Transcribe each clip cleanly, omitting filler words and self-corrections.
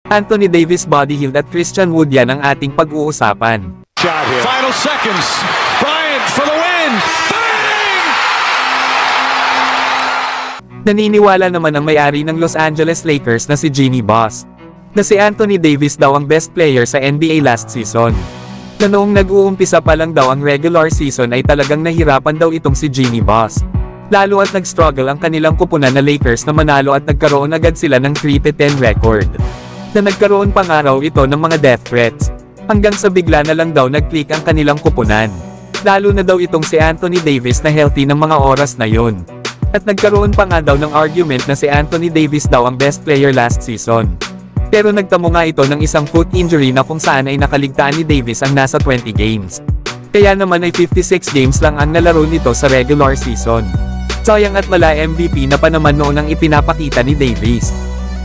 Anthony Davis, Buddy Hield at Christian Wood, yan ang ating pag-uusapan. Final seconds. Bryant for the win. Bang! Naniniwala naman ang may-ari ng Los Angeles Lakers na si Jeanie Buss, na si Anthony Davis daw ang best player sa NBA last season. Na noong nag-uumpisa pa lang daw ang regular season ay talagang nahirapan daw itong si Jeanie Buss. Lalo at nag-struggle ang kanilang kupunan na Lakers na manalo at nagkaroon agad sila ng 3-10 record. Na nagkaroon pa nga raw ito ng mga death threats. Hanggang sa bigla na lang daw nag-click ang kanilang kupunan. Lalo na daw itong si Anthony Davis na healthy ng mga oras na yon. At nagkaroon pa nga daw ng argument na si Anthony Davis daw ang best player last season. Pero nagtamo nga ito ng isang foot injury na kung saan ay nakaligtaan ni Davis ang nasa 20 games. Kaya naman ay 56 games lang ang nalaro nito sa regular season. Sayang at mala MVP na pa naman noon ang ipinapakita ni Davis.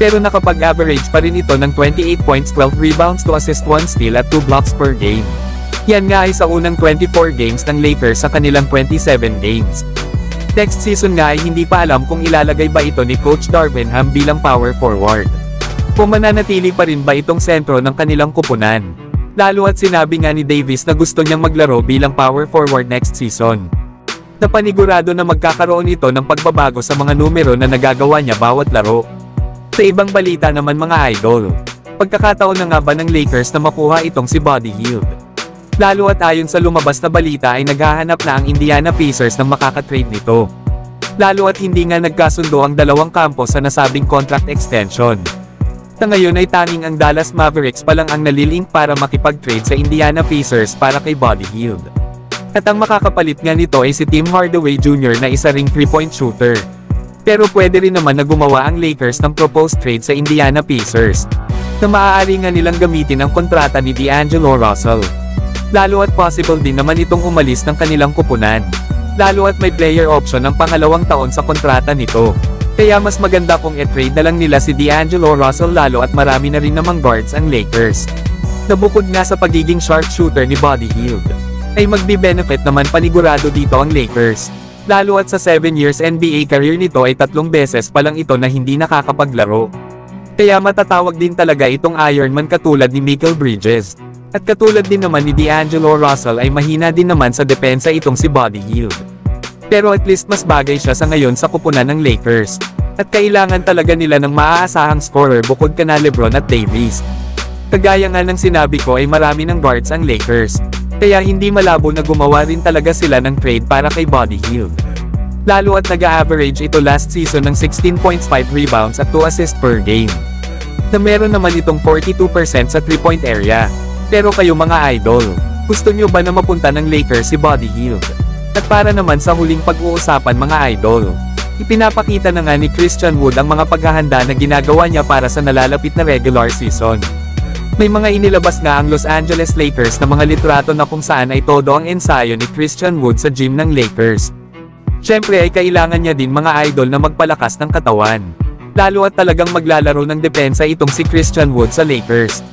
Pero nakapag-average pa rin ito ng 28 points, 12 rebounds, 2 assists, 1 steal at 2 blocks per game. Yan nga ay sa unang 24 games ng Lakers sa kanilang 27 games. Next season nga ay hindi pa alam kung ilalagay ba ito ni Coach Darvin Ham bilang power forward. Kung mananatili pa rin ba itong sentro ng kanilang kupunan. Lalo at sinabi nga ni Davis na gusto niyang maglaro bilang power forward next season. Napanigurado na magkakaroon ito ng pagbabago sa mga numero na nagagawa niya bawat laro. Sa ibang balita naman mga idol, pagkakataon na nga ba ng Lakers na makuha itong si Buddy Hield? Lalo at ayon sa lumabas na balita ay naghahanap na ang Indiana Pacers ng makakatrade nito. Lalo at hindi nga nagkasundo ang dalawang kampo sa nasabing contract extension. Sa ngayon ay tanging ang Dallas Mavericks pa lang ang nalilink para makipag-trade sa Indiana Pacers para kay Buddy Hield. At ang makakapalit nga nito ay si Tim Hardaway Jr. na isa ring 3-point shooter. Pero pwede rin naman na gumawa ang Lakers ng proposed trade sa Indiana Pacers, na maaari nga nilang gamitin ang kontrata ni D'Angelo Russell. Lalo at possible din naman itong umalis ng kanilang kupunan. Lalo at may player option ng pangalawang taon sa kontrata nito. Kaya mas maganda kung i-trade na lang nila si D'Angelo Russell lalo at marami na rin namang guards ang Lakers. Nabukod nga sa pagiging sharpshooter ni Buddy Hield, ay magbi-benefit naman panigurado dito ang Lakers. Lalo at sa 7 years NBA career nito ay 3 beses pa lang ito na hindi nakakapaglaro. Kaya matatawag din talaga itong Ironman katulad ni Mikal Bridges. At katulad din naman ni D'Angelo Russell ay mahina din naman sa depensa itong si Buddy Hield. Pero at least mas bagay siya sa ngayon sa kupunan ng Lakers. At kailangan talaga nila ng maaasahang scorer bukod kana LeBron at Davis. Kagaya nga ng sinabi ko ay marami ng guards ang Lakers. Kaya hindi malabo na gumawa rin talaga sila ng trade para kay Buddy Hield. Lalo at nag-average ito last season ng 16 points, 5 rebounds at 2 assists per game. Na meron naman itong 42% sa 3-point area. Pero kayo mga idol, gusto nyo ba na mapunta ng Lakers si Buddy Hield? At para naman sa huling pag-uusapan mga idol, ipinapakita na nga ni Christian Wood ang mga paghahanda na ginagawa niya para sa nalalapit na regular season. May mga inilabas nga ang Los Angeles Lakers na mga litrato na kung saan ay todo ang ensayo ni Christian Wood sa gym ng Lakers. Siyempre ay kailangan niya din mga idol na magpalakas ng katawan. Lalo at talagang maglalaro ng depensa itong si Christian Wood sa Lakers.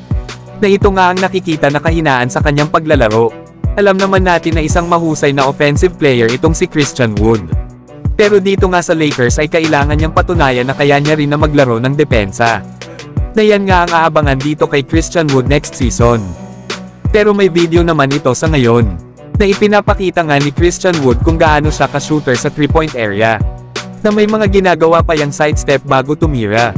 Na ito nga ang nakikita na kahinaan sa kanyang paglalaro. Alam naman natin na isang mahusay na offensive player itong si Christian Wood. Pero dito nga sa Lakers ay kailangan niyang patunayan na kaya niya rin na maglaro ng depensa. Na yan nga ang aabangan dito kay Christian Wood next season. Pero may video naman ito sa ngayon, na ipinapakita nga ni Christian Wood kung gaano siya ka-shooter sa 3-point area. Na may mga ginagawa pa yang sidestep bago tumira.